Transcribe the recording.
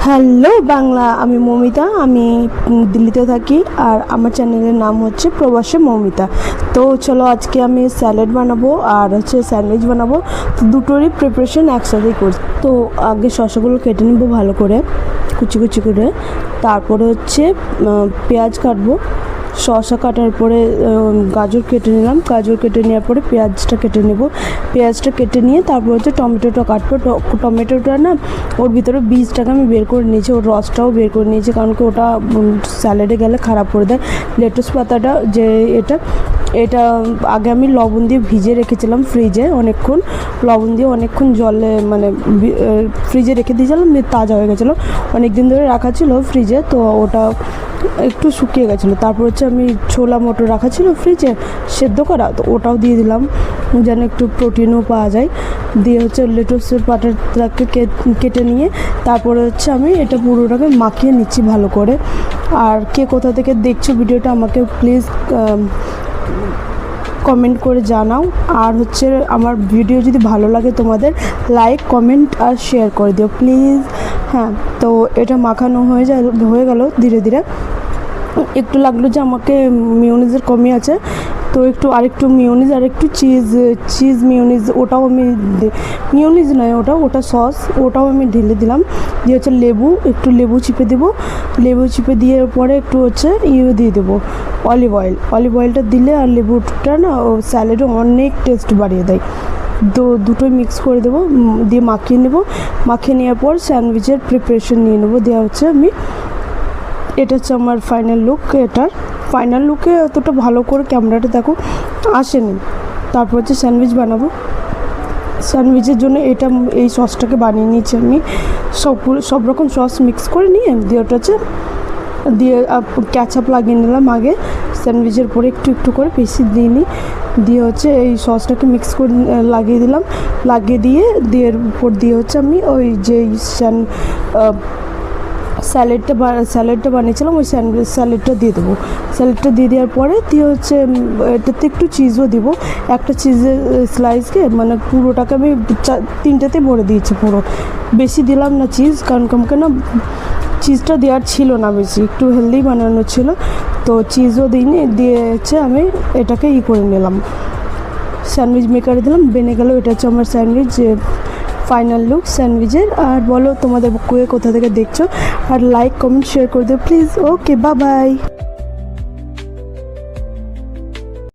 Hello Bangla, আমি মৌমিতা। আমি দিল্লিতে থাকি আর আমার চ্যানেলের নাম হচ্ছে প্রবাসী মৌমিতা। তো চলো আজকে আমি স্যালাড বানাবো আর হচ্ছে স্যান্ডউইচ বানাবো। তো দুটোরই প্রিপারেশন একসাথেই করছি। তো আগে শসাগুলো কেটে নেবো ভালো করে, কুচি কুচি করে। তারপরে হচ্ছে পেঁয়াজ কাটবো। শসা কাটার পরে গাজর কেটে নিলাম। গাজর কেটে নেওয়ার পরে পেঁয়াজটা কেটে নেব। পেঁয়াজটা কেটে নিয়ে তারপর হচ্ছে টমেটোটা কাটবো। টমেটোটা না, ওর ভিতরে বীজটাকে আমি বের করে নিয়েছি, ওর রসটাও বের করে নিয়েছি, কারণ কি ওটা স্যালাডে গেলে খারাপ করে দেয়। লেটুস পাতাটা যে এটা আগে আমি লবণ দিয়ে ভিজে রেখেছিলাম ফ্রিজে অনেকক্ষণ, লবণ দিয়ে অনেকক্ষণ জলে মানে ফ্রিজে রেখে দিয়েছিলাম, তাজা হয়ে গেছিলো, অনেক দিন ধরে রাখা ছিল ফ্রিজে। তো ওটা একটু শুকিয়ে গেছিলো। তারপর হচ্ছে আমি ছোলা মটর রাখা ছিল ফ্রিজে সেদ্ধ করা, তো ওটাও দিয়ে দিলাম যেন একটু প্রোটিনও পাওয়া যায়। দিয়ে হচ্ছে লেটুসের পাতাটাকে কেটে নিয়ে তারপরে হচ্ছে আমি এটা পুরোটাকে মাখিয়ে নিচ্ছি ভালো করে। আর কে কোথা থেকে দেখছো ভিডিওটা আমাকে প্লিজ কমেন্ট করে জানাও। আর হচ্ছে আমার ভিডিও যদি ভালো লাগে তোমাদের, লাইক কমেন্ট আর শেয়ার করে দিও প্লিজ। হ্যাঁ, তো এটা মাখানো হয়ে গেল ধীরে ধীরে। একটু লাগলো যে আমাকে মিউনিজের কমই আছে, তো আরেকটু মিউনিজ আর একটু চিজ মিউনিজ, ওটাও আমি মিউনিজ নয়, ওটা সস, ওটাও আমি ঢেলে দিলাম। দিয়ে হচ্ছে একটু লেবু চিপে দেবো। লেবু চিপে দিয়ে পরে একটু হচ্ছে দিয়ে দেবো অলিভ অয়েলটা দিলে আর লেবুটা না স্যালাডে অনেক টেস্ট বাড়িয়ে দেয়। দুটোই মিক্স করে দেবো, দিয়ে মাখিয়ে নেবো। মাখিয়ে নেওয়ার পর স্যান্ডউইচের প্রিপারেশন নিয়ে নেবো। দেওয়া হচ্ছে এটা হচ্ছে আমার ফাইনাল লুক। এটার ফাইনাল লুকে অতটা ভালো করে ক্যামেরাটা দেখো আসেনি। তারপর হচ্ছে স্যান্ডউইচ বানাবো। স্যান্ডউইচের জন্য এই সসটাকে বানিয়ে নিয়েছি আমি, সব রকম সস মিক্স করে নিয়ে দিয়ে ওটা হচ্ছে ক্যাচআপ লাগিয়ে নিলাম আগে স্যান্ডউইচের পরে, একটু করে বেশি দিইনি। দিয়ে হচ্ছে এই সসটাকে মিক্স করে লাগিয়ে দিলাম। লাগিয়ে দিয়ে উপর দিয়ে হচ্ছে আমি ওই যে স্যালাডটা বানিয়েছিলাম ওই স্যালাডটা দিয়ে দেবো। স্যালাডটা দিয়ে দেওয়ার পরে দিয়ে হচ্ছে এটাতে একটু চিজও দিব। একটা চিজের স্লাইসকে মানে পুরোটাকে আমি 3টেতে ভরে দিয়েছি পুরো, বেশি দিলাম না চিজ, কারণ আমাকে না চিজটা দেওয়ার ছিল না বেশি, একটু হেলদি বানানো ছিল। তো চিজও দিইনি। দিয়ে হচ্ছে আমি এটাকে করে নিলাম, স্যান্ডউইচ মেকারে দিলাম, বেনে গেল। এটা হচ্ছে আমার স্যান্ডউইচ ফাইনাল লুক স্যান্ডউইচের। আর বলো তোমাদের কোথা থেকে দেখছো, আর লাইক কমেন্ট শেয়ার করে দিও প্লিজ। Okay, bye bye.